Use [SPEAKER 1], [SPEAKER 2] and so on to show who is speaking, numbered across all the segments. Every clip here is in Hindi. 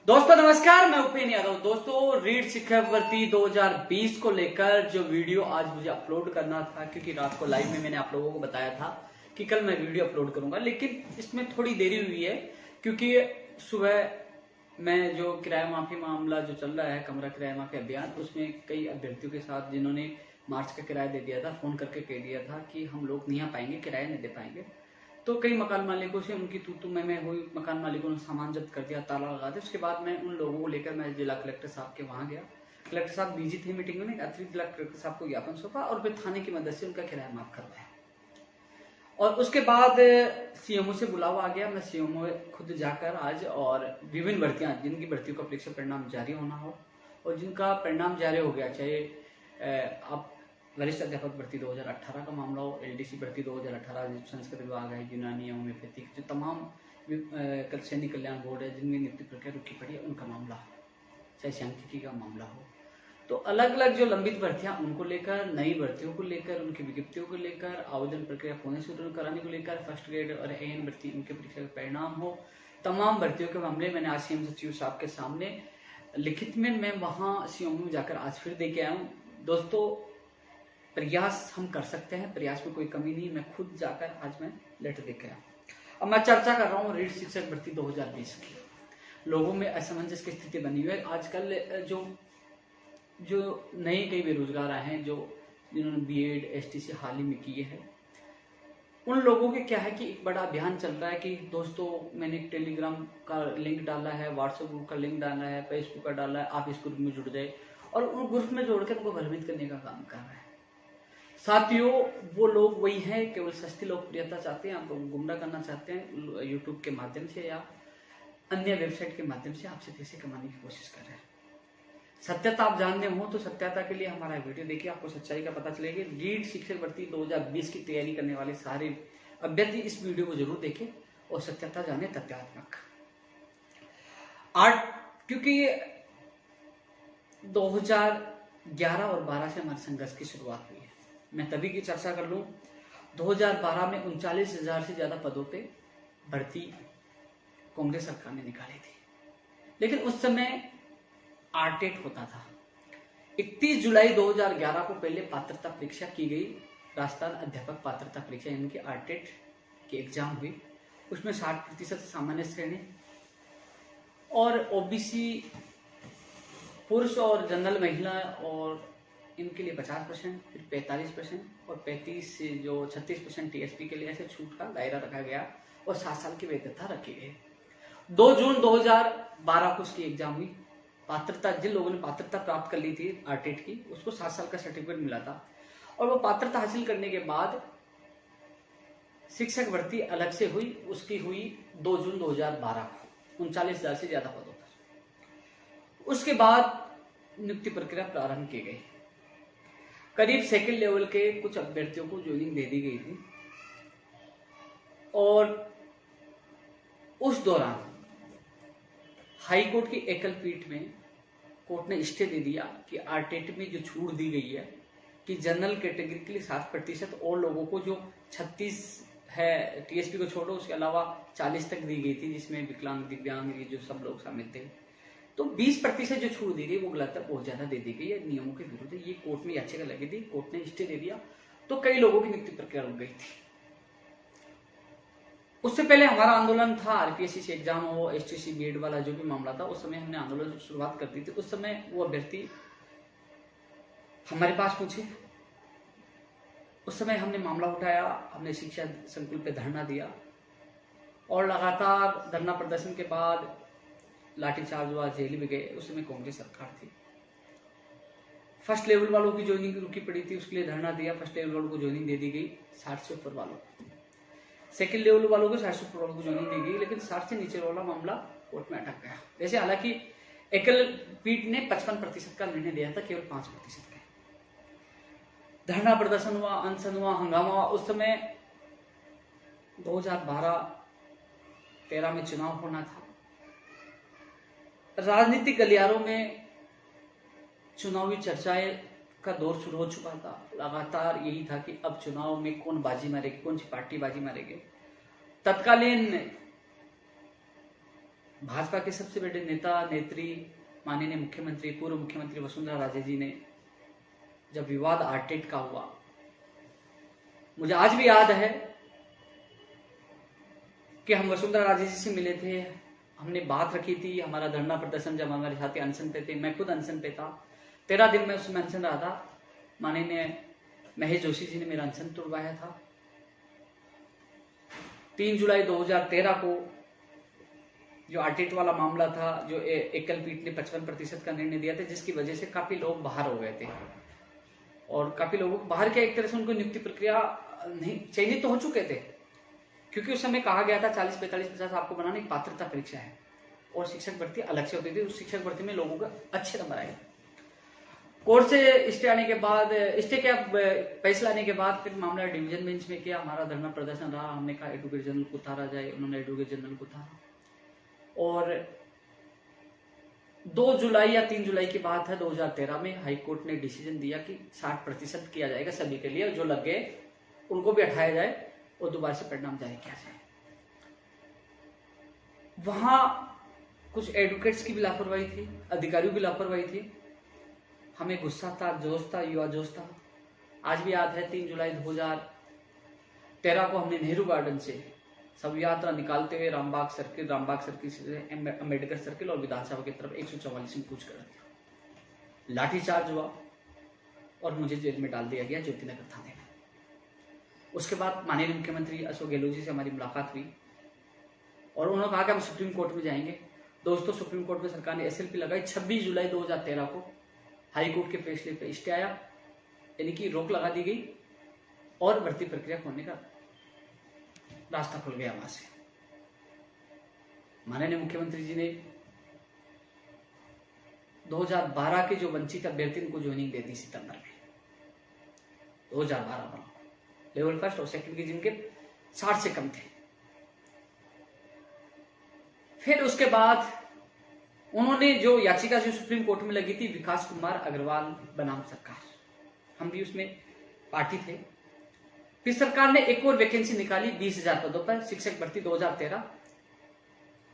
[SPEAKER 1] दोस्तों नमस्कार, मैं उपेन यादव। दोस्तों रीट शिक्षक भर्ती 2020 को लेकर जो वीडियो आज मुझे अपलोड करना था, क्योंकि रात को लाइव में मैंने आप लोगों को बताया था कि कल मैं वीडियो अपलोड करूंगा, लेकिन इसमें थोड़ी देरी हुई है क्योंकि सुबह मैं जो किराया माफी मामला जो चल रहा है, कमरा किराया माफी अभियान, उसमें कई अभ्यर्थियों के साथ जिन्होंने मार्च का किराया दे दिया था, फोन करके कह दिया था कि हम लोग नहीं आ पाएंगे, किराया नहीं दे पाएंगे। तो कई मकान मालिकों से उनकी तू मैं हुई, मकान मालिकों ने सामान जब्त कर दिया, ताला लगा दिया। उसके बाद मैं उन लोगों को लेकर मैं जिला कलेक्टर साहब के वहां गया। कलेक्टर साहब बिजी थे मीटिंग में, अतिरिक्त जिला कलेक्टर साहब को ज्ञापन सौंपा और फिर थाने की मदद से उनका किराया माफ करवाया। और उसके बाद सीएमओ से बुलावा आ गया। मैं सीएमओ खुद जाकर आज, और विभिन्न भर्तियां जिनकी भर्तियों का परीक्षा परिणाम जारी होना हो और जिनका परिणाम जारी हो गया, चाहे आप वरिष्ठ अध्यापक भर्ती 2018 का मामला हो, एलडीसी भर्ती 2018, संस्कृत विभाग है, यूनानी होम्योपैथी, जो तमाम सैनिक कल्याण बोर्ड है जिनमें नियुक्ति प्रक्रिया रुकी पड़ी है, उनका मामला हो, चाहे सांख्यिकी का मामला हो, तो अलग अलग जो लंबित भर्तियां उनको लेकर, नई भर्तियों को लेकर, उनकी विज्ञप्तियों को लेकर, आवेदन प्रक्रिया पुनः शुरू कराने को लेकर, फर्स्ट ग्रेड और एएन भर्ती उनके परीक्षा का परिणाम हो, तमाम भर्तियों के मामले मैंने आज सीएम सचिव साहब के सामने लिखित में मैं वहां सीएम में जाकर आज फिर दे के आया हूँ। दोस्तों प्रयास हम कर सकते हैं, प्रयास में कोई कमी नहीं। मैं खुद जाकर आज मैं लेटर दे के आया। अब मैं चर्चा कर रहा हूँ रीट शिक्षक भर्ती 2020 की। लोगों में असमंजस की स्थिति बनी हुई है। आजकल जो नए कई बेरोजगार आए हैं, जिन्होंने बीएड एसटीसी हाल ही में किए हैं, उन लोगों के क्या है कि एक बड़ा अभियान चल रहा है कि दोस्तों मैंने टेलीग्राम का लिंक डाला है, व्हाट्सएप ग्रुप का लिंक डाला है, फेसबुक का डाला है, आप इस ग्रुप में जुड़ जाए, और उन ग्रुप में जोड़कर उनको भ्रमित करने का काम कर रहा है। साथियों, वो लोग वही हैं, केवल सस्ती लोकप्रियता चाहते हैं, आपको गुमराह करना चाहते हैं, यूट्यूब के माध्यम से या अन्य वेबसाइट के माध्यम से आपसे पैसे कमाने की कोशिश कर रहे हैं। सत्यता आप जानते हो तो सत्यता के लिए हमारा वीडियो देखिए, आपको सच्चाई का पता चलेगी। रीट शिक्षक भर्ती 2020 की तैयारी करने वाले सारे अभ्यर्थी इस वीडियो को जरूर देखें और सत्यता जाने, तथ्यात्मक आर्ट, क्योंकि 2011 और 12 से हमारे संघर्ष की शुरुआत हुई है। मैं तभी की चर्चा कर लूं, 2012 में 39,000 से ज्यादा पदों पे भर्ती कांग्रेस सरकार ने निकाली थी, लेकिन उस समय आरटेट होता था। 31 जुलाई 2011 को पहले पात्रता परीक्षा की गई, राजस्थान अध्यापक पात्रता परीक्षा यानी कि आरटेट की एग्जाम हुई। उसमें 60% सामान्य श्रेणी और ओबीसी पुरुष और जनरल महिला और इनके लिए 50%, फिर 45% और 35 से जो 36% टीएसपी के लिए ऐसे छूट का दायरा रखा गया और 7 साल की वैधता रखी गई। 2 जून 2012 को उसकी एग्जाम हुई। पात्रता, जिन लोगों ने पात्रता प्राप्त कर ली थी आरटेट की, उसको 7 साल का सर्टिफिकेट मिला था, और वो पात्रता हासिल करने के बाद शिक्षक भर्ती अलग से हुई। उसकी हुई 2 जून 2012 को 39,000 से ज्यादा पदों पर। उसके बाद नियुक्ति प्रक्रिया प्रारंभ की गई। करीब सेकंड लेवल के कुछ अभ्यर्थियों को ज्वाइनिंग दे दी गई थी, और उस दौरान हाई कोर्ट की एकल पीठ में कोर्ट ने स्टे दे दिया कि आरटेट में जो छूट दी गई है कि जनरल कैटेगरी के लिए 7% और लोगों को जो 36 है टीएसपी को छोड़ो, उसके अलावा 40 तक दी गई थी, जिसमें विकलांग, दिव्यांग, ये जो सब लोग शामिल थे, तो 20% जो छूट दी गई वो गलत है, बहुत ज्यादा दे दी गई है, नियमों के विरुद्ध है। ये कोर्ट में याचिका लगी थी, कोर्ट ने स्टे दे दिया, तो कई लोगों की नियुक्ति प्रक्रिया रुक गई थी। उससे पहले हमारा आंदोलन था, आरपीएससी एग्जाम हो, एसटीसी बीएड वाला जो भी मामला था, उस समय हमने आंदोलन की शुरुआत कर दी थी। उस समय वो अभ्यर्थी हमारे पास पूछे, उस समय हमने मामला उठाया, हमने शिक्षा संकुल पे धरना दिया, और लगातार धरना प्रदर्शन के बाद लाठीचार्ज हुआ, जेल में गए। उस समय कांग्रेस सरकार थी। फर्स्ट लेवल वालों की ज्वाइनिंग रुकी पड़ी थी, उसके लिए धरना दिया, फर्स्ट लेवल वालों को ज्वाइनिंग दे दी गई, 60 से ऊपर वालों को। सेकंड लेवल वालों को 60 से ऊपर वालों को ज्वाइनिंग दी गई, लेकिन 60 से नीचे वाला मामला कोर्ट में अटक गया। वैसे हालांकि एकल पीठ ने 55% का निर्णय दिया था, केवल 5% का। धरना प्रदर्शन हुआ, अनशन हुआ, हंगामा हुआ। उस समय 2012-13 में चुनाव होना था। राजनीतिक गलियारों में चुनावी चर्चाएं का दौर शुरू हो चुका था। लगातार यही था कि अब चुनाव में कौन बाजी मारेगी, कौन सी पार्टी बाजी मारेगी। तत्कालीन भाजपा के सबसे बड़े नेता नेत्री माननीय मुख्यमंत्री पूर्व मुख्यमंत्री वसुंधरा राजे जी ने जब विवाद आरटेट का हुआ, मुझे आज भी याद है कि हम वसुंधरा राजे जी से मिले थे, हमने बात रखी थी, हमारा धरना प्रदर्शन, जब हमारे साथी अनशन पे थे, मैं खुद अनशन पे था, 13 दिन में उसमें अनशन रहा था, माननीय महेश जोशी जी ने मेरा अनशन तोड़वाया था। 3 जुलाई 2013 को जो आरटेट वाला मामला था, जो एकल पीठ ने 55% का निर्णय दिया था, जिसकी वजह से काफी लोग बाहर हो गए थे और काफी लोगों को बाहर के एक तरह से उनको नियुक्ति प्रक्रिया नहीं चयनित तो हो चुके थे, क्योंकि उस समय कहा गया था 40, 45, 50 आपको बनाना एक पात्रता परीक्षा है और शिक्षक भर्ती अलग से होती थी। उस शिक्षक भर्ती में लोगों का अच्छे नंबर आए। कोर्ट से स्टे आने के बाद, स्टे का फैसला आने के बाद फिर मामला डिवीजन बेंच में किया, हमारा धरना प्रदर्शन रहा, हमने कहा एडवोकेट जनरल को उतारा जाए, उन्होंने एडवोकेट जनरल को उतारा और 2 जुलाई या 3 जुलाई की बात है 2013 में हाई कोर्ट ने डिसीजन दिया कि 60% किया जाएगा सभी के लिए, जो लग गए उनको भी हटाया जाए और दोबारा से परिणाम जारी किया जाए। वहां कुछ एडवोकेट्स की भी लापरवाही थी, अधिकारियों की लापरवाही थी, हमें गुस्सा था, जोश था, युवा जोश था। आज भी याद है 3 जुलाई 2013 को हमने नेहरू गार्डन से सब यात्रा निकालते हुए रामबाग सर्किल से अम्बेडकर सर्किल और विधानसभा की तरफ 144 में कूच कर दिया। लाठीचार्ज हुआ और मुझे जेल में डाल दिया गया ज्योतिनगर थाने में। उसके बाद माननीय मुख्यमंत्री अशोक गहलोत जी से हमारी मुलाकात हुई और उन्होंने कहा कि हम सुप्रीम कोर्ट में जाएंगे। दोस्तों, सुप्रीम कोर्ट में सरकार ने एसएलपी लगाई। 26 जुलाई 2013 को हाई कोर्ट के फैसले पे स्टे आया, यानी कि रोक लगा दी गई और भर्ती प्रक्रिया खोलने का रास्ता खुल गया। वहां से माननीय मुख्यमंत्री जी ने 2012 के जो वंचित अभ्यर्थी को ज्वाइनिंग दे दी सितंबर में 2012 में, लेवल फर्स्ट और सेकंड के जिनके 60 से कम थे। फिर उसके बाद उन्होंने जो याचिका जो सुप्रीम कोर्ट में लगी थी, विकास कुमार अग्रवाल बनाम सरकार, हम भी उसमें पार्टी थे। फिर सरकार ने एक और वैकेंसी निकाली 20,000 पदों पर शिक्षक भर्ती 2013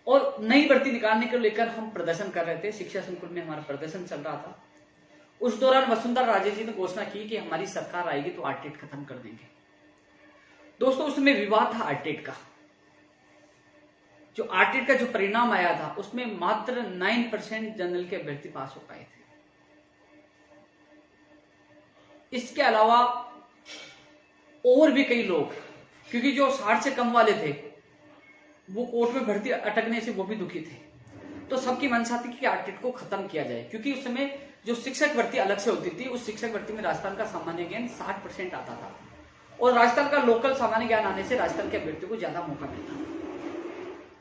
[SPEAKER 1] और नई भर्ती निकालने को लेकर हम प्रदर्शन कर रहे थे। शिक्षा संकुल में हमारा प्रदर्शन चल रहा था। उस दौरान वसुंधरा राजे जी ने घोषणा की कि हमारी सरकार आएगी तो आरटेट खत्म कर देंगे। दोस्तों, उसमें विवाद था आरटेट का। जो आरटेट का जो परिणाम आया था उसमें मात्र 9% जनरल के अभ्यर्थी पास हो पाए थे। इसके अलावा और भी कई लोग, क्योंकि जो 60 से कम वाले थे वो कोर्ट में भर्ती अटकने से वो भी दुखी थे, तो सबकी मंशा थी कि आरटेट को खत्म किया जाए। क्योंकि उस समय जो शिक्षक भर्ती अलग से होती थी, उस शिक्षक भर्ती में राजस्थान का सामान्य ज्ञान 60% आता था और राजस्थान का लोकल सामान्य ज्ञान आने से राजस्थान के अभ्यर्थियों को ज्यादा मौका मिलता था,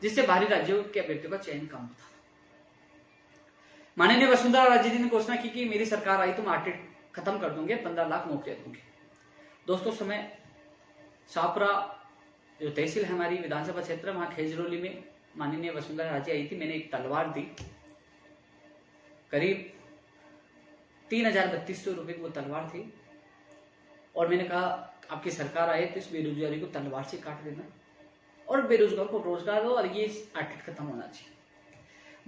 [SPEAKER 1] जिससे बाहरी राज्यों के अभ्यर्थियों का चयन कम होता था। माननीय वसुंधरा राजे जी ने घोषणा की कि मेरी सरकार आई तो मैं आरटेट खत्म कर दूंगे, 15 लाख नौकरियां दूंगी। दोस्तों, समय शाहपुरा जो तहसील है हमारी विधानसभा क्षेत्र, वहां खेजरोली में माननीय वसुंधरा राजे आई थी। मैंने एक तलवार दी, करीब 3,3200 रुपए की वो तलवार थी और मैंने कहा आपकी सरकार आए तो इस बेरोजगारी को तलवार से काट देना और बेरोजगार को रोजगार दो और ये आरटेट खत्म होना चाहिए।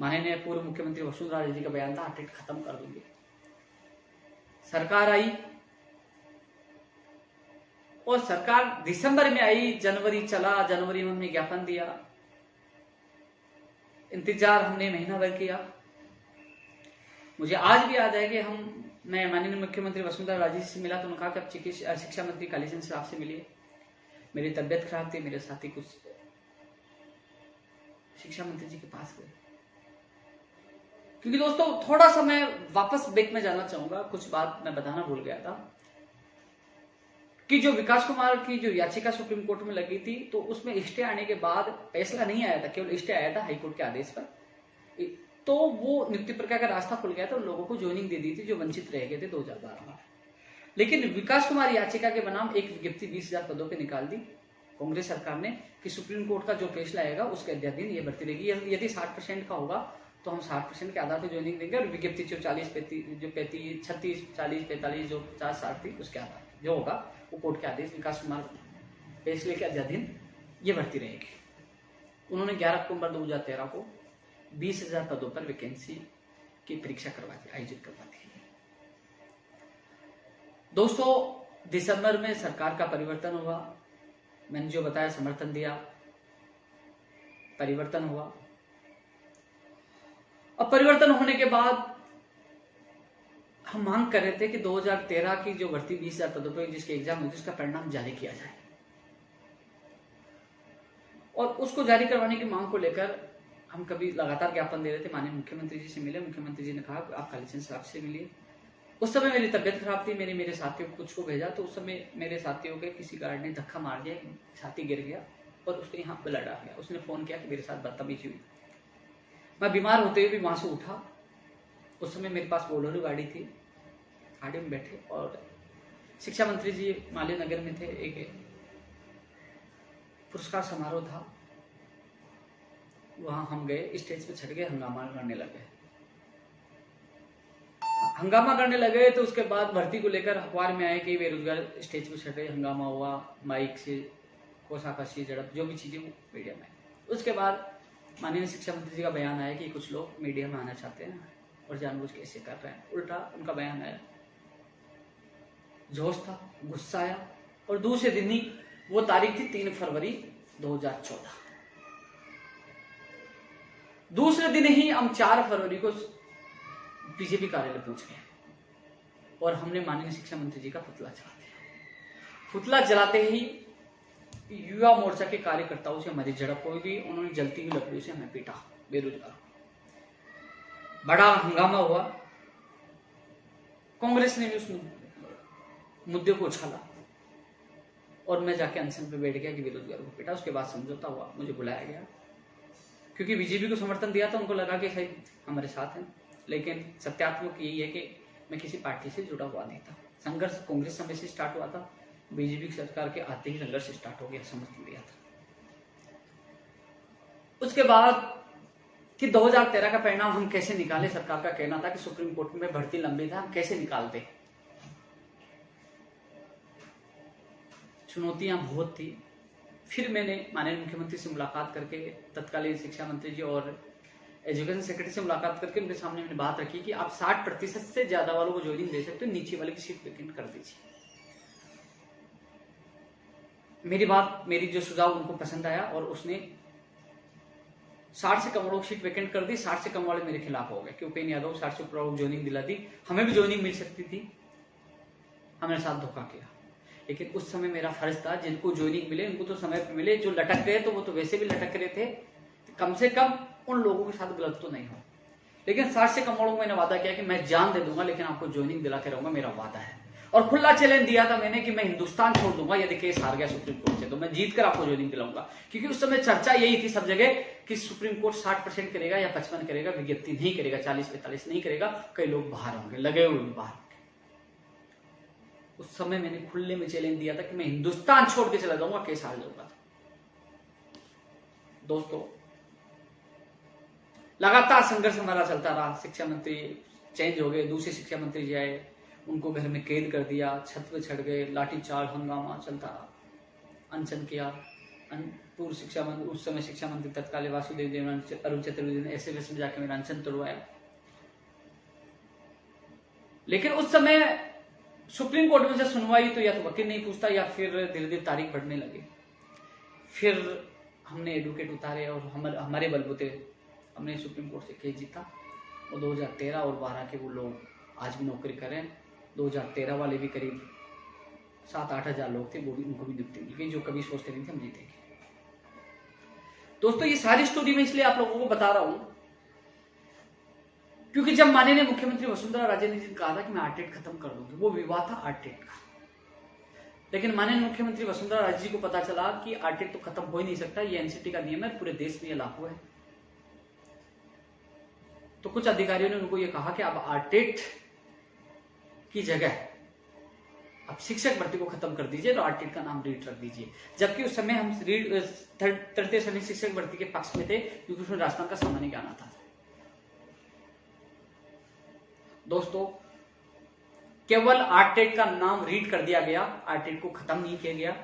[SPEAKER 1] माननीय पूर्व मुख्यमंत्री वसुंधरा राजे जी का बयान था आरटेट खत्म कर दूंगी। सरकार आई और सरकार दिसंबर में आई, जनवरी चला, जनवरी में हमने ज्ञापन दिया, इंतजार हमने महीना भर किया। मुझे आज भी याद है कि मैं माननीय मुख्यमंत्री वसुंधरा राजे जी से मिला तो उन्होंने कहा कि आप शिक्षा मंत्री कालीचंद साहब से मिलिए। मेरी तबियत खराब थी, मेरे साथी कुछ शिक्षा मंत्री जी के पास गए। क्योंकि दोस्तों, थोड़ा सा मैं वापस बैक में जाना चाहूंगा, कुछ बात मैं बताना भूल गया था कि जो विकास कुमार की जो याचिका सुप्रीम कोर्ट में लगी थी, तो उसमें स्टे आने के बाद फैसला नहीं आया था, केवल स्टे आया था हाईकोर्ट के आदेश पर, तो वो नियुक्ति प्रक्रिया का रास्ता खुल गया था, लोगों को ज्वाइनिंग दे दी थी जो वंचित रह गए थे 2012 में। लेकिन विकास कुमार याचिका के बनाम एक विज्ञप्ति 20,000 पदों पर निकाल दी कांग्रेस सरकार ने कि सुप्रीम कोर्ट का जो फैसला आएगा उसके अध्याधीन ये भर्ती रहेगी। यदि 60% का होगा तो हम 60% के आधार पर ज्वाइनिंग देंगे और विज्ञप्ति जो 40, 35, 36, 40, 45 जो 50, 60 थी उसके आधार पर जो होगा वो कोर्ट के आदेश विकास कुमार फैसले के अध्याधीन ये भर्ती रहेगी। उन्होंने 11 अक्टूबर 2013 को 20,000 पदों पर वैकेंसी की परीक्षा आयोजित करवाती है। दोस्तों दिसंबर में सरकार का परिवर्तन हुआ, मैंने जो बताया समर्थन दिया, परिवर्तन हुआ। अब परिवर्तन होने के बाद हम मांग कर रहे थे कि 2013 की जो भर्ती 20,000 पदों पर जिसके एग्जाम हुई उसका परिणाम जारी किया जाए, और उसको जारी करवाने की मांग को लेकर हम कभी लगातार ज्ञापन दे रहे थे। माननीय मुख्यमंत्री जी से मिले, मुख्यमंत्री जी ने कहा आप कालीचंद साहब से मिलिए। उस समय मेरी तबियत खराब थी, मेरे साथियों को कुछ को भेजा, तो उस समय मेरे साथियों के किसी गार्ड ने धक्का मार दिया, साथी गिर गया और उसने यहाँ ब्लड आ गया। उसने फोन किया कि मेरे साथ बदतमीजी हुई। मैं बीमार होते हुए भी वहां से उठा। उस समय मेरे पास बोलेरो गाड़ी थी, गाड़ी में बैठे और शिक्षा मंत्री जी माल्य नगर में थे, एक पुरस्कार समारोह था, वहां हम गए, स्टेज पे चढ़ गए, हंगामा करने लगे। तो उसके बाद भर्ती को लेकर अखबार में आए कि बेरोजगार स्टेज पे चढ़े, हंगामा हुआ, माइक से कोसाकसी झड़प, जो भी चीजें मीडिया में। उसके बाद माननीय शिक्षा मंत्री जी का बयान आया कि कुछ लोग मीडिया में आना चाहते हैं और जानबूझ के ऐसे कर रहे हैं। उल्टा उनका बयान आया, जोश था, गुस्सा आया, और दूसरे दिन ही वो तारीख थी 3 फरवरी 2014। दूसरे दिन ही हम 4 फरवरी को बीजेपी कार्यालय पहुंच गए और हमने माननीय शिक्षा मंत्री जी का पुतला जला दिया। पुतला जलाते ही युवा मोर्चा के कार्यकर्ताओं से हमारी झड़प हो गई, उन्होंने जलती हुई लकड़ियों से हमें पीटा, बेरोजगार। बड़ा हंगामा हुआ, कांग्रेस ने भी उस मुद्दे को उछाला और मैं जाके अनशन पे बैठ गया कि बेरोजगारों को पीटा। उसके बाद समझौता हुआ, मुझे बुलाया गया, क्योंकि बीजेपी को समर्थन दिया था, उनको लगा कि शायद हमारे साथ हैं, लेकिन सत्यात्मक यही है कि मैं किसी पार्टी से जुड़ा हुआ नहीं था। संघर्ष कांग्रेस समय से स्टार्ट हुआ था, बीजेपी की सरकार के आते ही संघर्ष स्टार्ट हो गया, समर्थन दिया था। उसके बाद कि 2013 का परिणाम हम कैसे निकाले, सरकार का कहना था कि सुप्रीम कोर्ट में भर्ती लंबी था, हम कैसे निकालते। चुनौतियां बहुत थी। फिर मैंने माननीय मुख्यमंत्री से मुलाकात करके, तत्कालीन शिक्षा मंत्री जी और एजुकेशन सेक्रेटरी से मुलाकात करके उनके सामने मैंने बात रखी कि आप 60% से ज्यादा वालों को ज्वाइनिंग दे सकते हो, नीचे वाले की सीट वैकेंट कर दीजिए। मेरी जो सुझाव उनको पसंद आया और उसने 60 से कम वालों की सीट वैकेंट कर दी। 60 से कम वाले मेरे खिलाफ हो गए कि उपेंद्र यादव 60 से ऊपर वालों को ज्वाइनिंग दिला दी, हमें भी ज्वाइनिंग मिल सकती थी, हमारे साथ धोखा किया। लेकिन उस समय मेरा फर्ज था, जिनको ज्वाइनिंग मिले उनको तो समय पे मिले, जो लटक गए तो वो तो वैसे भी लटक रहे थे, कम से कम उन लोगों के साथ गलत तो नहीं हो। लेकिन 60 से कम वालों को मैंने वादा किया कि मैं जान दे दूंगा लेकिन आपको ज्वाइनिंग दिला के रहूंगा, मेरा वादा है। और खुला चैलेंज दिया था मैंने कि मैं हिंदुस्तान छोड़ दूंगा यदि केस हार गया सुप्रीम कोर्ट से, तो मैं जीत कर आपको ज्वाइनिंग दिलाऊंगा। क्योंकि उस समय चर्चा यही थी सब जगह कि सुप्रीम कोर्ट 60% करेगा या 55 करेगा, विज्ञप्ति नहीं करेगा, 40-45 नहीं करेगा, कई लोग बाहर होंगे, लगे हुए बाहर। उस समय मैंने खुले में चैलेंज दिया था कि मैं हिंदुस्तान छोड़ के चला जाऊंगा, केस हार जाऊंगा। दोस्तों लगातार संघर्ष हमारा चलता रहा। शिक्षा मंत्री चेंज हो गए, दूसरे शिक्षा मंत्री जी आए, उनको घर में कैद कर दिया, छत पे चढ़ गए, लाठीचार्ज हंगामा चलता रहा, अनशन किया। पूर्व शिक्षा मंत्री, उस समय शिक्षा मंत्री तत्कालीन वासुदेव देवनानी, अरुण चतुर्वेदी ने एसएमएस में जाके मेरा अनशन तोड़वाया। लेकिन उस समय सुप्रीम कोर्ट में से सुनवाई तो या तो वकील नहीं पूछता या फिर धीरे धीरे तारीख बढ़ने लगी। फिर हमने एडवोकेट उतारे और हमारे बलबूते हमने सुप्रीम कोर्ट से केस जीता और 2013 और 12 के वो लोग आज भी नौकरी करें। 2013 वाले भी करीब 7-8 हजार लोग थे, वो भी उनको भी नियुक्ति मिल गई, जो कभी सोचते नहीं थे हम जीतेंगे। दोस्तों ये सारी स्टोरी मैं इसलिए आप लोगों को बता रहा हूं क्योंकि जब माननीय मुख्यमंत्री वसुंधरा राजे ने कहा था कि मैं आरटेट खत्म कर दूंगी, वो विवाद था आरटेट का। लेकिन माननीय मुख्यमंत्री वसुंधरा राजे जी को पता चला कि आरटेट तो खत्म हो ही नहीं सकता, ये एनसीटी का नियम है, पूरे देश में ये लागू है। तो कुछ अधिकारियों ने उनको ये कहा कि आप आरटेट की जगह अब शिक्षक भर्ती को खत्म कर दीजिए, तो आरटेट का नाम रीट रख दीजिए। जबकि उस समय हम तृतीय श्रेणी शिक्षक भर्ती के पक्ष में थे क्योंकि उसमें राजस्थान का सामान्य ज्ञान आता था। दोस्तों केवल आरटेट का नाम रीड कर दिया गया, आरटेट को खत्म नहीं किया गया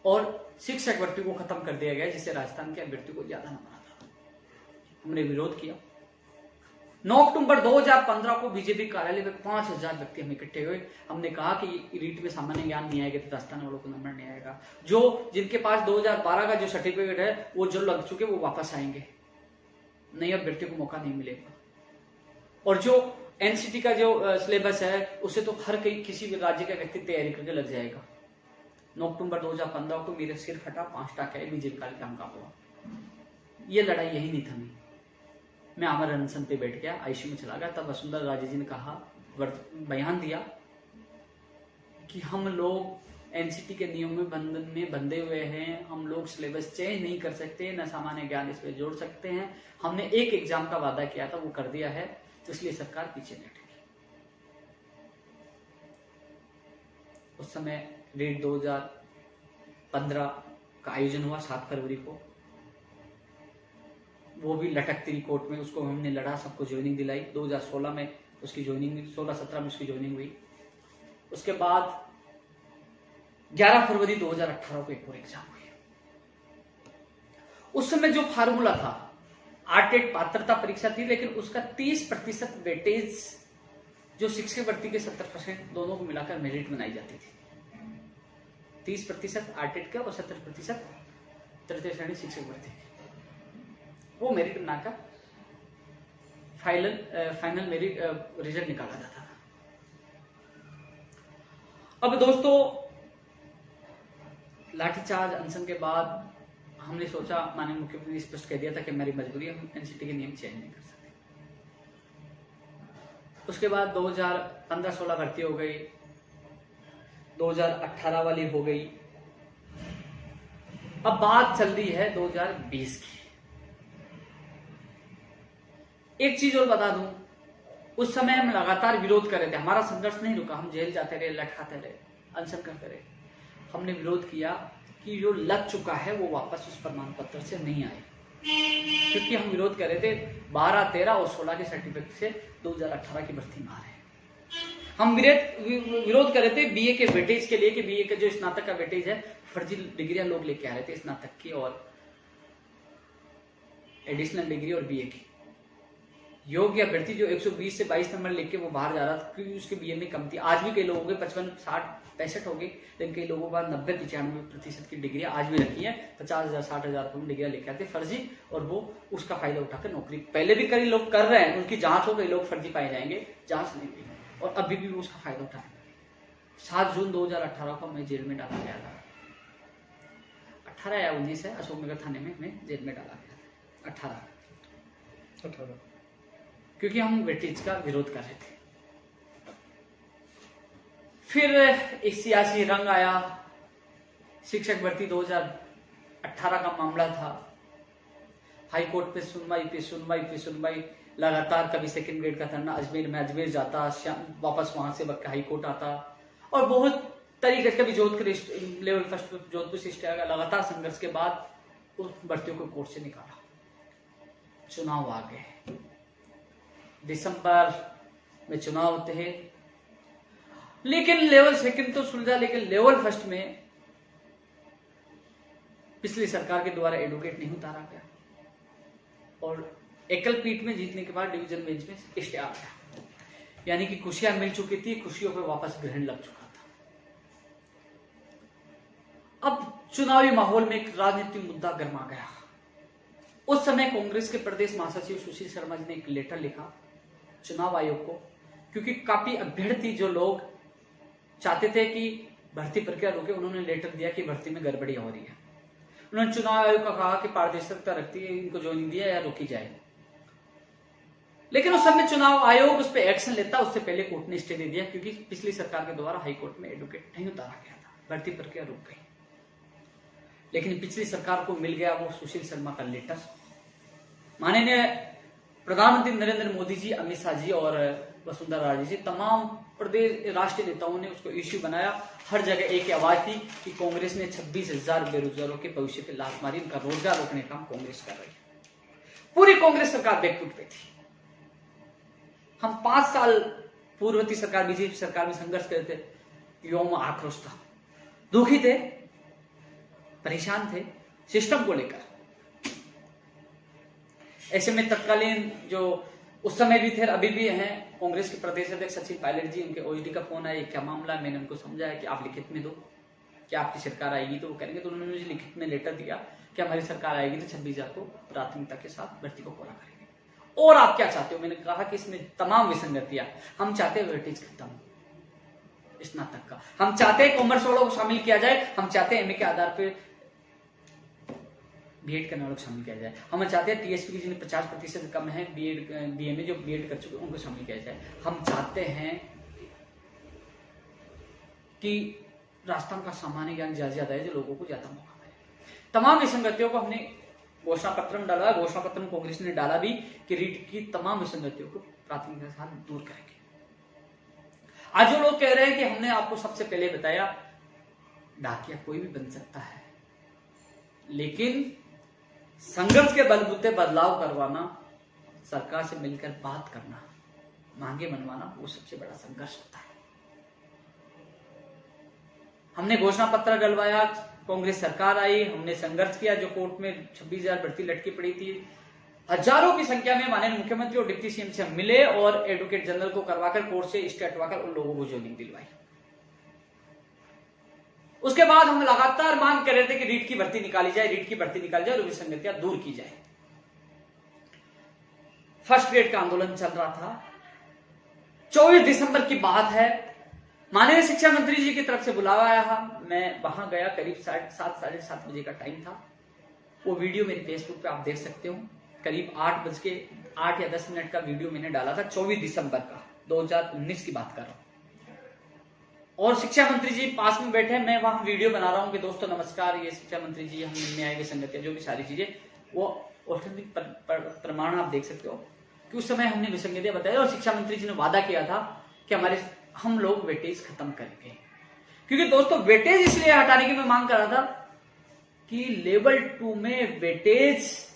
[SPEAKER 1] और शिक्षक भर्ती को खत्म कर दिया गया, जिससे राजस्थान के अभ्यर्थी को ज्यादा नंबर आता था। हमने विरोध किया। 9 अक्टूबर 2015 को बीजेपी कार्यालय में 5000 व्यक्ति हम इकट्ठे हुए। हमने कहा कि रीट में सामान्य ज्ञान नहीं आएगा तो दस्ताने वालों को नंबर नहीं आएगा। जो जिनके पास 2012 का जो सर्टिफिकेट है वो जो लग चुके वो वापस आएंगे, नए अभ्यर्थी को मौका नहीं मिलेगा। और जो एनसीटी का जो सिलेबस है उसे तो हर किसी भी राज्य का व्यक्ति तैयारी करके लग जाएगा। 9 अक्टूबर 2015 को मेरे सिर फटा, 5 टाका है, बीजेपी का काम का हुआ। ये लड़ाई यही नहीं थमी। मैं आमर अनशन पे बैठ गया, आईसीयू में चला गया। तब वसुंधरा राजे जी ने कहा, बयान दिया कि हम लोग एनसीटी के नियम में बंधन में बंधे हुए हैं, हम लोग सिलेबस चेंज नहीं कर सकते, न सामान्य ज्ञान इसमें जोड़ सकते हैं। हमने एक एग्जाम का वादा किया था, वो कर दिया है, तो इसलिए सरकार पीछे नहीं हटेगी। उस समय रीट 2015 का आयोजन हुआ 7 फरवरी को। वो भी लटकती रही कोर्ट में, उसको हमने लड़ा, सबको ज्वाइनिंग दिलाई। 2016 में उसकी ज्वाइनिंग, 16-17 में उसकी ज्वाइनिंग हुई। उसके बाद 11 फरवरी 2018 को एक और एग्जाम हुई। उस समय जो फार्मूला था, आर्टेट पात्रता परीक्षा थी, लेकिन उसका 30% वेटेज, जो शिक्षक भर्ती के 70% दोनों को मिलाकर मेरिट बनाई जाती थी। 30% आर्टेट का और 70% तृतीय श्रेणी शिक्षक भर्ती, वो मेरिट बनाकर फाइनल मेरिट रिजल्ट निकाला जाता था। अब दोस्तों, लाठीचार्ज अनशन के बाद हमने सोचा, माननीय मुख्यमंत्री ने स्पष्ट कह दिया था कि हमारी मजबूरी है, हम एनसीटी के नियम चेंज नहीं कर सकते। उसके बाद 2015-16 भर्ती हो गई, 2018 वाली हो गई। अब बात चल रही है 2020 की। एक चीज और बता दूं, उस समय हम लगातार विरोध कर रहे थे, हमारा संघर्ष नहीं रुका, हम जेल जाते रहे, लटकाते रहे, अनशन करते रहे। हमने विरोध किया कि जो लग चुका है वो वापस उस प्रमाण पत्र से नहीं आए, क्योंकि हम विरोध कर रहे थे 12, 13 और 16 के सर्टिफिकेट से 2018 की भर्ती में आ रहे हैं। हम विरोध कर रहे थे बीए के वेटेज के लिए, कि बीए का जो स्नातक का वेटेज है, फर्जी डिग्रियां लोग लेके आ रहे थे, स्नातक की और एडिशनल डिग्री और बीए की। योग्य अभ्यर्थी जो 120 से 22 नंबर लेके वो बाहर जा रहा था, क्योंकि उसके बीए में कम थी। आज भी कई लोगों के 55, 60, 65 हो गई, लेकिन कई लोगों का 90-95% की डिग्रियां आज भी रखी है। 50,000, 60,000 डिग्रियां लेके आते फर्जी, और वो उसका फायदा उठाकर नौकरी पहले भी कई लोग कर रहे हैं, उनकी जांच हो गई, लोग फर्जी पाए जाएंगे, जांच नहीं हुई, और अभी भी वो उसका फायदा उठाएंगे। 7 जून 2018 को मैं जेल में डाला गया था। 18 या 19 है, अशोकनगर थाने में मैं जेल में डाला गया था। 18, क्योंकि हम वेटेज का विरोध कर रहे थे। फिर एक सियासी रंग आया, शिक्षक भर्ती 2018 का मामला था। हाई कोर्ट पे सुनवाई, लगातार कभी सेकंड ग्रेड का धरना, अजमेर में अजमेर जाता, वापस वहां से हाई कोर्ट आता, और बहुत तरीके से, कभी जोधपुर लेवल फर्स्ट पे जोधपुर से स्टे आ गया। लगातार संघर्ष के बाद उस भर्तियों को कोर्ट से निकाला। चुनाव आ गए, दिसंबर में चुनाव होते हैं, लेकिन लेवल सेकंड तो सुलझा, लेकिन लेवल फर्स्ट में पिछली सरकार के द्वारा एडवोकेट नहीं उतारा गया, और एकल पीठ में जीतने के बाद डिवीजन बेंच में स्टे आ गया। यानी कि खुशियां मिल चुकी थी, खुशियों पे वापस ग्रहण लग चुका था। अब चुनावी माहौल में एक राजनीतिक मुद्दा गर्मा गया। उस समय कांग्रेस के प्रदेश महासचिव सुशील शर्मा जी ने एक लेटर लिखा चुनाव आयोग को, क्योंकि काफी अभ्यर्थी जो लोग चाहते थे कि भर्ती प्रक्रिया रोके, उन्होंने लेटर दिया कि भर्ती में गड़बड़ी हो रही है। उन्होंने चुनाव आयोग को कहा कि पारदर्शिता रखती है, इनको ज्वाइनिंग दिया या रोकी जाए। लेकिन उस समय चुनाव आयोग उस पर एक्शन लेता, उससे पहले कोर्ट ने स्टे दे दिया, क्योंकि पिछली सरकार के द्वारा हाई कोर्ट में एडवोकेट नहीं उतारा गया था, भर्ती प्रक्रिया रुक गई। लेकिन पिछली सरकार को मिल गया वो सुशील शर्मा का लेटर। माननीय प्रधानमंत्री नरेंद्र मोदी जी, अमित शाह जी और वसुंधरा राजे जी, तमाम प्रदेश राष्ट्रीय नेताओं ने उसको इश्यू बनाया। हर जगह एक ही आवाज थी कि कांग्रेस ने 26,000 बेरोजगारों के भविष्य पे लात मारी, इनका रोजगार रोकने का काम कांग्रेस कर रही है। पूरी कांग्रेस सरकार बैकफुट पे थी। हम 5 साल पूर्ववर्ती सरकार बीजेपी सरकार में संघर्ष करते थे, युवाओं में आक्रोश था, दुखी थे, परेशान थे सिस्टम को लेकर। ऐसे में तत्कालीन जो उस समय भी थे अभी भी हैं कांग्रेस के प्रदेश अध्यक्ष सचिन पायलट जी, उनके ओएसडी का फोन आया, क्या मामला है। मैंने उनको समझाया कि आप लिखित में दो कि आपकी सरकार आएगी तो वो करेंगे। तो उन्होंने मुझे लिखित में लेटर दिया कि हमारी सरकार आएगी तो 26,000 को प्राथमिकता के साथ भर्ती को पूरा करेंगे। और आप क्या चाहते हो? मैंने कहा कि इसमें तमाम विसंगतियां, हम चाहते हैं वेटेज खत्म स्नातक का, हम चाहते हैं कॉमर्स वालों को शामिल किया जाए, हम चाहते हैं एमए के आधार पर बीएड करने वालों को शामिल किया जाए, हम चाहते हैं टीएसपी की जिन्हें 50% कम है बीएड बीए में जो बीएड कर चुके उनको शामिल किया जाए, हम चाहते हैं कि राजस्थान का सामान्य ज्ञान ज्यादा है जो लोगों को ज्यादा मौका मिले। तमाम विसंगतियों को हमने घोषणा पत्र में डाला। घोषणा पत्र में कांग्रेस ने डाला भी कि रीट की तमाम विसंगतियों को प्राथमिकता के साथ दूर करेंगे। आज जो लोग कह रहे हैं कि हमने आपको सबसे पहले बताया, डाकिया कोई भी बन सकता है, लेकिन संघर्ष के बलबूते बदलाव करवाना, सरकार से मिलकर बात करना, मांगे मनवाना, वो सबसे बड़ा संघर्ष होता है। हमने घोषणा पत्र डलवाया, कांग्रेस सरकार आई, हमने संघर्ष किया, जो कोर्ट में 26,000 भर्ती लटकी पड़ी थी, हजारों की संख्या में माननीय मुख्यमंत्री और डिप्टी सीएम से हम मिले और एडवोकेट जनरल को करवाकर कोर्ट से स्टे हटवाकर उन लोगों को ज्वाइनिंग दिलवाई। उसके बाद हम लगातार मांग कर रहे थे कि रीट की भर्ती निकाली जाए, रीट की भर्ती निकाली जाए और विसंगतियां दूर की जाए। फर्स्ट ग्रेड का आंदोलन चल रहा था। 24 दिसंबर की बात है, माननीय शिक्षा मंत्री जी की तरफ से बुलावा आया। मैं वहां गया, करीब 7, 7:30 बजे का टाइम था। वो वीडियो मेरे फेसबुक पे आप देख सकते हो। करीब 8 या 10 मिनट का वीडियो मैंने डाला था, 24 दिसंबर का 2019 की बात कर रहा हूं। और शिक्षा मंत्री जी पास में बैठे, मैं वहां वीडियो बना रहा हूं कि दोस्तों नमस्कार, ये शिक्षा मंत्री जी, हम मिलने आए, विसंगतियां, जो भी सारी चीजें, वो ऑथेंटिक प्रमाण आप देख सकते हो कि उस समय हमने विसंगतियां बताई और शिक्षा मंत्री जी ने वादा किया था कि हम लोग वेटेज खत्म करेंगे। क्योंकि दोस्तों वेटेज इसलिए हटाने की मैं मांग कर रहा था कि लेवल 2 में वेटेज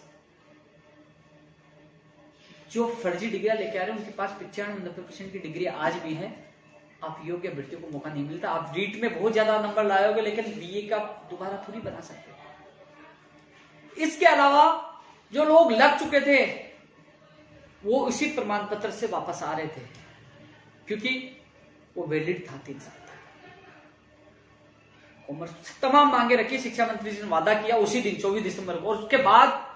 [SPEAKER 1] जो फर्जी डिग्रियां लेके आ रहे हैं उनके पास 95-90% की डिग्री आज भी है। आप योग्य अभ्यर्थियों को मौका नहीं मिलता। आप रीट में बहुत ज्यादा नंबर लाए होगे, लेकिन बीए का दोबारा थोड़ी बना सकते। इसके अलावा जो लोग लग चुके थे वो इसी प्रमाण पत्र से वापस आ रहे थे, क्योंकि वो वैलिड था 3 साल तक। कॉमर्स तमाम मांगे रखी, शिक्षा मंत्री जी ने वादा किया उसी दिन 24 दिसंबर को। और उसके बाद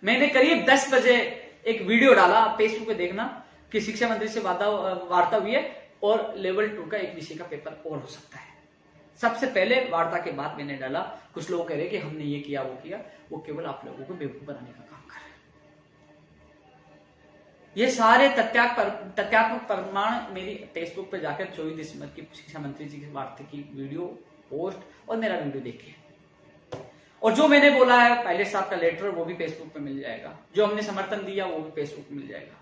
[SPEAKER 1] मैंने करीब 10 बजे एक वीडियो डाला, आप फेसबुक पे देखना, कि शिक्षा मंत्री से वार्ता हुई है और लेवल 2 का एक विषय का पेपर और हो सकता है। सबसे पहले वार्ता के बाद मैंने डाला। कुछ लोग कह रहे कि हमने ये किया वो किया, वो केवल आप लोगों को बेवकूफ बनाने का काम कर रहे हैं। ये सारे तथ्यात्मक प्रमाण मेरी फेसबुक पे जाकर 24 दिसंबर की शिक्षा मंत्री जी की वार्ता की वीडियो पोस्ट और मेरा वीडियो देखिए। और जो मैंने बोला है पायलट साहब का लेटर, वो भी फेसबुक पे मिल जाएगा। जो हमने समर्थन दिया वो भी फेसबुक पे मिल जाएगा।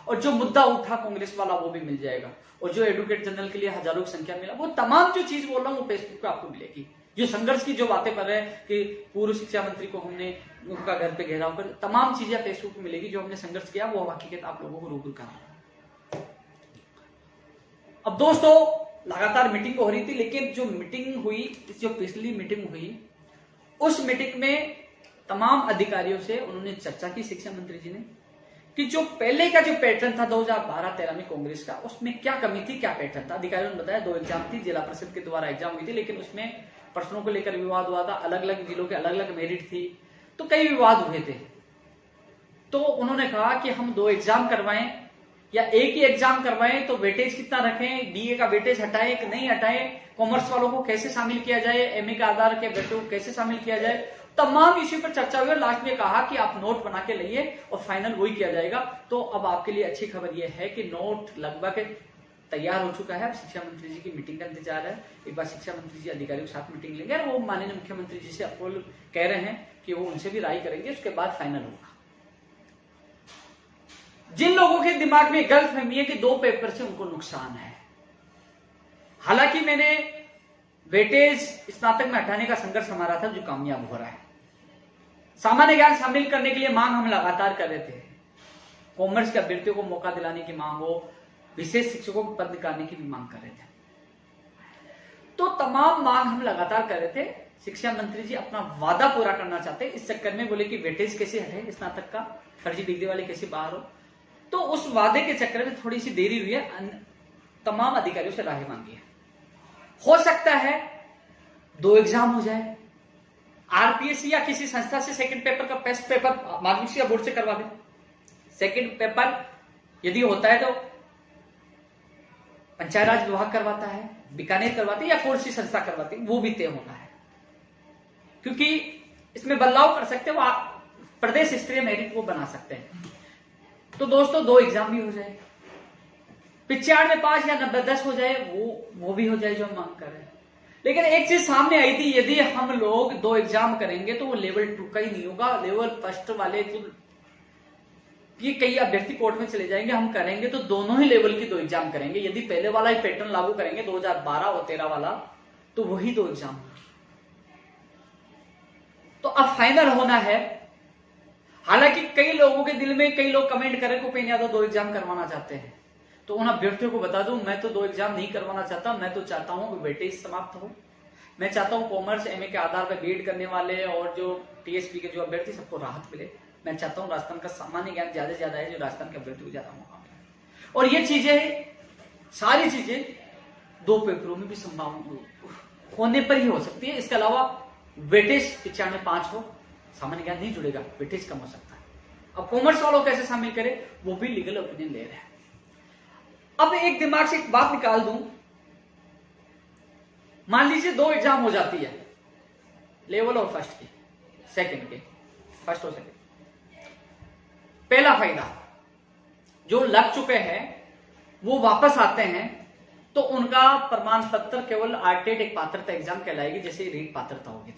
[SPEAKER 1] और जो मुद्दा उठा कांग्रेस वाला वो भी मिल जाएगा। और जो एडवोकेट जनरल के लिए हजारों की संख्या मिला, वो तमाम जो चीज बोल रहा हूँ वो फेसबुक पे आपको मिलेगी। जो संघर्ष की जो बातें कर रहे हैं कि पूर्व शिक्षा मंत्री को हमने उनका घर पे घेराव कर, तमाम चीजें फेसबुक पे मिलेगी। जो हमने संघर्ष किया वो हकीकत आप लोगों को रूबरू करा। अब दोस्तों लगातार मीटिंग हो रही थी, लेकिन जो मीटिंग हुई, जो पिछली मीटिंग हुई, उस मीटिंग में तमाम अधिकारियों से उन्होंने चर्चा की शिक्षा मंत्री जी ने कि जो पहले का जो पैटर्न था 2012-13 में कांग्रेस का, उसमें क्या कमी थी, क्या पैटर्न था। अधिकारियों ने बताया 2 एग्जाम थी, जिला परिषद के द्वारा एग्जाम हुई थी, लेकिन उसमें प्रश्नों को लेकर विवाद हुआ था। अलग अलग जिलों के अलग अलग मेरिट थी, तो कई विवाद हुए थे। तो उन्होंने कहा कि हम 2 एग्जाम करवाएं या एक ही एग्जाम करवाएं, तो वेटेज कितना रखें, बीए का वेटेज हटाएं कि नहीं हटाएं, कॉमर्स वालों को कैसे शामिल किया जाए, एमए का आधार के वेटेज को कैसे शामिल किया जाए, तमाम इश्यू पर चर्चा हुई। लास्ट में कहा कि आप नोट बना के लाइए और फाइनल वही किया जाएगा। तो अब आपके लिए अच्छी खबर यह है कि नोट लगभग तैयार हो चुका है। अब शिक्षा मंत्री जी की मीटिंग का इंतजार है। एक बार शिक्षा मंत्री जी अधिकारियों के साथ मीटिंग लेंगे और वो माननीय मुख्यमंत्री जी से अप्रूवल कह रहे हैं कि वो उनसे भी राय करेंगे, उसके बाद फाइनल होगा। जिन लोगों के दिमाग में गलतफहमी है कि 2 पेपर से उनको नुकसान है, हालांकि मैंने वेटेज स्नातक में हटाने का संघर्ष हमारा था जो कामयाब हो रहा है। सामान्य ज्ञान शामिल करने के लिए मांग हम लगातार कर रहे थे। कॉमर्स के अभ्यर्थियों को मौका दिलाने की मांग हो, विशेष शिक्षकों को पद निकालने की भी मांग कर रहे थे। तो तमाम मांग हम लगातार कर रहे थे। शिक्षा मंत्री जी अपना वादा पूरा करना चाहते हैं। इस चक्कर में बोले कि वेटेज कैसे हटे, स्नातक का फर्जी डिग्री वाले कैसे बाहर हो। तो उस वादे के चक्कर में थोड़ी सी देरी हुई है, तमाम अधिकारियों से राय मांगी है। हो सकता है 2 एग्जाम हो जाए, आरपीएससी या किसी संस्था से सेकंड पेपर का टेस्ट पेपर माध्यमिक बोर्ड से करवा दे। सेकंड पेपर यदि होता है तो पंचायत राज विभाग करवाता है, बीकानेर करवाती है या कौन सी संस्था करवाती है, वो भी तय होना है, क्योंकि इसमें बदलाव कर सकते हैं, वो प्रदेश स्तरीय मेरिट वो बना सकते हैं। तो दोस्तों 2 एग्जाम भी हो जाए, 95 5 या 90 10 हो जाए, वो भी हो जाए जो हम मांग कर रहे हैं। लेकिन एक चीज सामने आई थी, यदि हम लोग 2 एग्जाम करेंगे तो वो लेवल 2 का ही नहीं होगा, लेवल फर्स्ट वाले जो ये कई अभ्यर्थी कोर्ट में चले जाएंगे। हम करेंगे तो दोनों ही लेवल की 2 एग्जाम करेंगे। यदि पहले वाला ही पैटर्न लागू करेंगे 2012 और 13 वाला, तो वही 2 एग्जाम। तो अब फाइनल होना है। हालांकि कई लोगों के दिल में, कई लोग कमेंट करें भूपेन यादव 2 एग्जाम करवाना चाहते हैं, तो उन अभ्यर्थियों को बता दूं, मैं तो 2 एग्जाम नहीं करवाना चाहता। मैं तो चाहता हूं कि वेटेज समाप्त हो। मैं चाहता हूं कॉमर्स एमए के आधार पर बीएड करने वाले और जो टीएसपी के जो अभ्यर्थी सबको राहत मिले। मैं चाहता हूं राजस्थान का सामान्य ज्ञान ज्यादा से ज्यादा है, जो राजस्थान के अभ्यर्थी को ज्यादा मौका मिले। और ये चीजें, सारी चीजें 2 पेपरों में भी संभावना होने पर ही हो सकती है। इसके अलावा वेटेज 95 5 हो, सामान्य ज्ञान नहीं जुड़ेगा, वेटेज कम हो सकता है। अब कॉमर्स वालों कैसे शामिल करें, वो भी लीगल ओपिनियन ले रहे हैं। अब एक दिमाग से एक बात निकाल दूं, मान लीजिए 2 एग्जाम हो जाती है, लेवल और फर्स्ट की, सेकंड के, फर्स्ट और सेकंड। पहला फायदा, जो लग चुके हैं वो वापस आते हैं तो उनका प्रमाण पत्र केवल आरटेट एक पात्रता एग्जाम कहलाएगी, जैसे रीट पात्रता होगी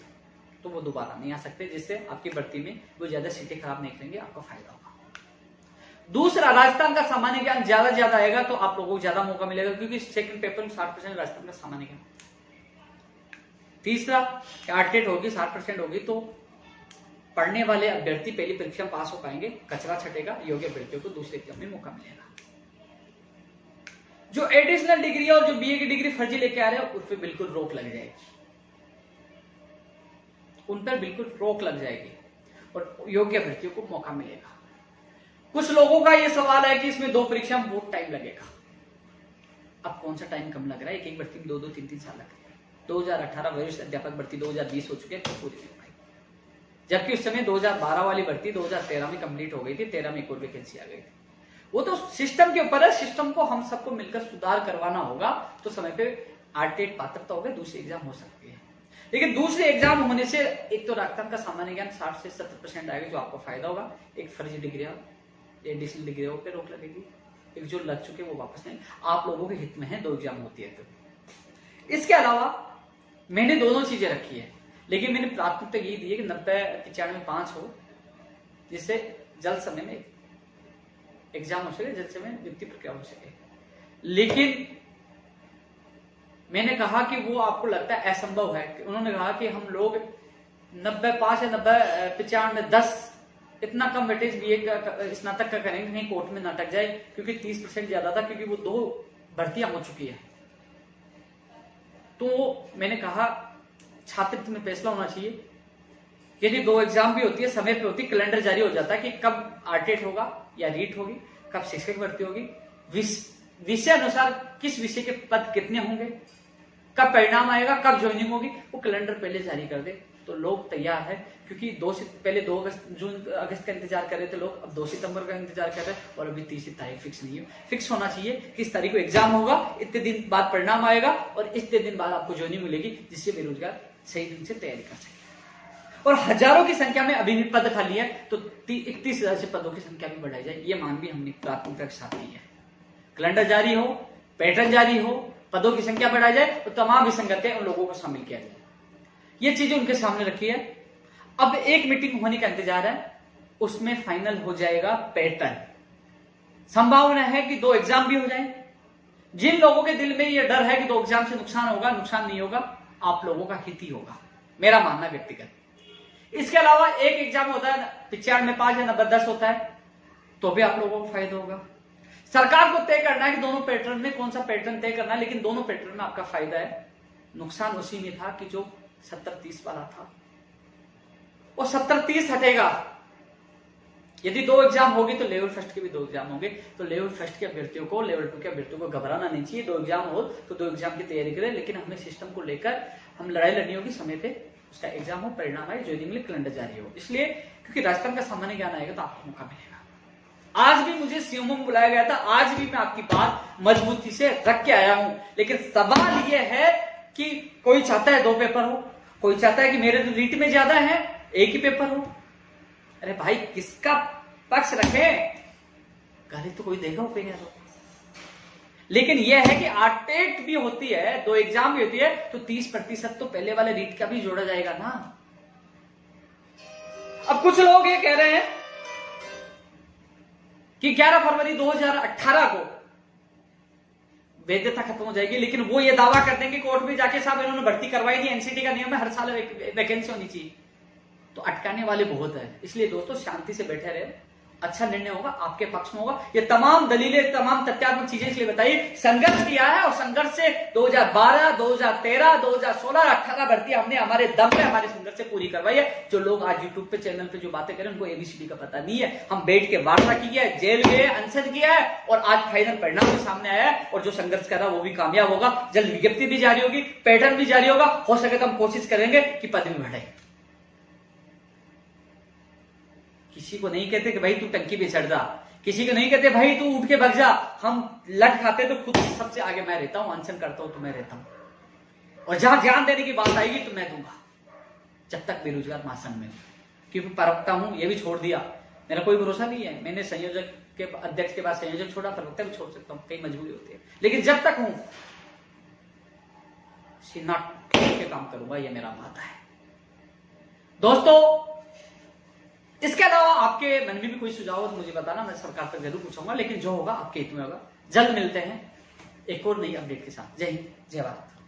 [SPEAKER 1] तो वो दोबारा नहीं आ सकते, जिससे आपकी भर्ती में वो ज्यादा सीटें खराब नहीं करेंगे, आपको फायदा होगा। दूसरा, राजस्थान का सामान्य ज्ञान ज्यादा आएगा तो आप लोगों को ज्यादा मौका मिलेगा, क्योंकि सेकंड पेपर में 60% राजस्थान का सामान्य ज्ञान। तीसरा, आरटेट होगी 60% होगी तो पढ़ने वाले अभ्यर्थी पहली परीक्षा पास हो पाएंगे, कचरा छटेगा, योग्य अभ्यर्थियों को दूसरे एग्जाम में मौका मिलेगा। जो एडिशनल डिग्री और जो बीए की डिग्री फर्जी लेके आ रहे हैं, उन पर बिल्कुल रोक लग जाएगी, उन पर बिल्कुल रोक लग जाएगी और योग्य अभ्यर्थियों को मौका मिलेगा। कुछ लोगों का यह सवाल है कि इसमें 2 परीक्षा में बहुत टाइम लगेगा। अब कौन सा टाइम कम लग रहा है, एक भर्ती में 2-2 3-3 साल लग रहे हैं। 2018 वरिष्ठ अध्यापक भर्ती 2020 हो चुके हैं, तो पूरी नहीं हो पाई, जबकि उस समय 2012 वाली भर्ती 2013 में कंप्लीट हो गई थी, 13 में एक और वैकेंसी आ गई थी। वो तो सिस्टम के ऊपर है, सिस्टम को हम सबको मिलकर सुधार करवाना होगा, तो समय पे आरटेट पात्रता होगा, दूसरी एग्जाम हो सकती है। लेकिन दूसरे एग्जाम होने से एक तो राजस्थान का सामान्य ज्ञान 60 से 70% आएगा, जो आपको फायदा होगा। एक फर्जी डिग्री, एडिशनल डिग्रियों पे रोक लगेगी, एक जो लग चुके वो वापस नहीं, आप लोगों के हित में है 2 एग्जाम होती है। तो इसके अलावा मैंने दोनों चीजें रखी है, लेकिन मैंने प्राथमिकता यही दी है कि 90 95 5 हो, जिससे जल्द समय में एग्जाम हो सके, जल्द समय में नियुक्ति प्रक्रिया हो सके। लेकिन मैंने कहा कि वो आपको लगता है असंभव है। उन्होंने कहा कि हम लोग 90 5 या 90 95 10 इतना कम वेटेज बीए का स्नातक का करेंगे, कहीं कोर्ट में ना अटक जाए, क्योंकि 30% ज्यादा था, क्योंकि वो 2 भर्तियां हो चुकी है। तो मैंने कहा छात्रत्व में फैसला होना चाहिए, यदि 2 एग्जाम भी होती है, समय पे होती, कैलेंडर जारी हो जाता है कि कब आरटेट होगा या रीट होगी, कब शिक्षक भर्ती होगी, विषय अनुसार किस विषय के पद कितने होंगे, कब परिणाम आएगा, कब ज्वाइनिंग होगी, वो कैलेंडर पहले जारी कर दे तो लोग तैयार है। क्योंकि 2 अगस्त का इंतजार कर रहे थे लोग, अब 2 सितंबर का इंतजार कर रहे हैं, और अभी 30 तारीख फिक्स नहीं है। फिक्स होना चाहिए कि इस तारीख को एग्जाम होगा, इतने दिन बाद परिणाम आएगा और इतने दिन बाद आपको ज्वाइनिंग मिलेगी, जिससे बेरोजगार सही दिन से तैयारी कर सके। और हजारों की संख्या में अभी भी पद खाली है, तो 31,000 से पदों की संख्या भी बढ़ाई जाए, ये मांग भी हमने प्राथमिकता के साथ की है। कैलेंडर जारी हो, पैटर्न जारी हो, पदों की संख्या बढ़ाई जाए, तो तमाम विसंगतें उन लोगों को शामिल किया जाए, ये चीजें उनके सामने रखी है। अब एक मीटिंग होने का इंतजार है, उसमें फाइनल हो जाएगा पैटर्न। संभावना है कि 2 एग्जाम भी हो जाए। जिन लोगों के दिल में यह डर है कि 2 एग्जाम से नुकसान होगा, नुकसान नहीं होगा, आप लोगों का हित ही होगा, मेरा मानना व्यक्तिगत। इसके अलावा एक एग्जाम होता है 95 5 या 90 10 होता है, तो भी आप लोगों को फायदा होगा। सरकार को तय करना है कि दोनों पैटर्न में कौन सा पैटर्न तय करना है, लेकिन दोनों पैटर्न में आपका फायदा है। नुकसान उसी में था कि जो 70-30 वाला था, वो 70-30 हटेगा। यदि 2 एग्जाम होगी तो लेवल फर्स्ट के भी 2 एग्जाम होंगे, तो लेवल फर्स्ट के अभ्यर्थियों को, लेवल 2 के अभ्यर्थियों को घबराना नहीं चाहिए। 2 एग्जाम हो तो 2 एग्जाम की तैयारी करें, लेकिन हमें सिस्टम को लेकर हम लड़ाई लड़नी होगी, समय पे उसका एग्जाम हो, परिणाम आए, ज्वाइनिंग लिस्ट कैलेंडर जारी हो। इसलिए क्योंकि राजस्थान का सामान्य ज्ञान आएगा तो आपको मौका मिलेगा। आज भी मुझे सीएमओ में बुलाया गया था, आज भी मैं आपकी बात मजबूती से रख के आया हूं, लेकिन सवाल यह है कि कोई चाहता है 2 पेपर हो, कोई चाहता है कि मेरे तो रीट में ज्यादा है, एक ही पेपर हो। अरे भाई किसका पक्ष रखें? गाली तो कोई देगा ओपिनियन तो। लेकिन यह है कि आटेट भी होती है, 2 एग्जाम भी होती है, तो 30% तो पहले वाले रीट का भी जोड़ा जाएगा ना। अब कुछ लोग ये कह रहे हैं कि 11 फरवरी 2018 को वैधता खत्म हो जाएगी, लेकिन वो ये दावा कर देंगे कोर्ट में जाके, साहब इन्होंने भर्ती करवाई नहीं, एनसीटी का नियम है हर साल वैकेंसी होनी चाहिए। तो अटकाने वाले बहुत है। इसलिए दोस्तों शांति से बैठे रहे, अच्छा निर्णय होगा, आपके पक्ष में होगा। ये तमाम दलीलें, तमाम तथ्यात्मक चीजें इसलिए बताई, संघर्ष किया है और संघर्ष से 2012, 2013, 2016, 18 भर्ती हमने हमारे दम पे, हमारे संघर्ष से पूरी करवाई है। जो लोग आज यूट्यूब पे चैनल पे जो बातें करें उनको एबीसीडी का पता नहीं है। हम बैठ के वार्ता की है, जेल गए, अनशन किया है और आज फाइनल परिणाम भी सामने आया है। और जो संघर्ष कर रहा है वो भी कामयाब होगा। जल्द विज्ञप्ति भी जारी होगी, पैटर्न भी जारी होगा। हो सके तो हम कोशिश करेंगे कि पद भी बढ़े। किसी को नहीं कहते कि भाई तू टंकी पे चढ़ जा, किसी को नहीं कहते भाई तू उठ के भग जा। हम लट खाते तो खुद सबसे आगे मैं रहता हूं, अनशन करता हूं तो मैं रहता हूं। और जहां ध्यान देने की बात आएगी तो मैं दूंगा, जब तक बेरोजगार महासंघ में, क्योंकि प्रवक्ता हूं ये भी छोड़ दिया, मेरा कोई भरोसा नहीं है। मैंने संयोजक के अध्यक्ष के बाद संयोजक छोड़ा, प्रवक्ता भी छोड़ सकता हूं, कई मजबूरी होती है। लेकिन जब तक हूं सीना ठोक के काम करूंगा, ये मेरा वादा है। दोस्तों इसके अलावा आपके मन में भी कोई सुझाव हो तो मुझे बताना, मैं सरकार तक जरूर पूछूंगा। लेकिन जो होगा आपके हित में होगा। जल्द मिलते हैं एक और नई अपडेट के साथ। जय हिंद, जय भारत।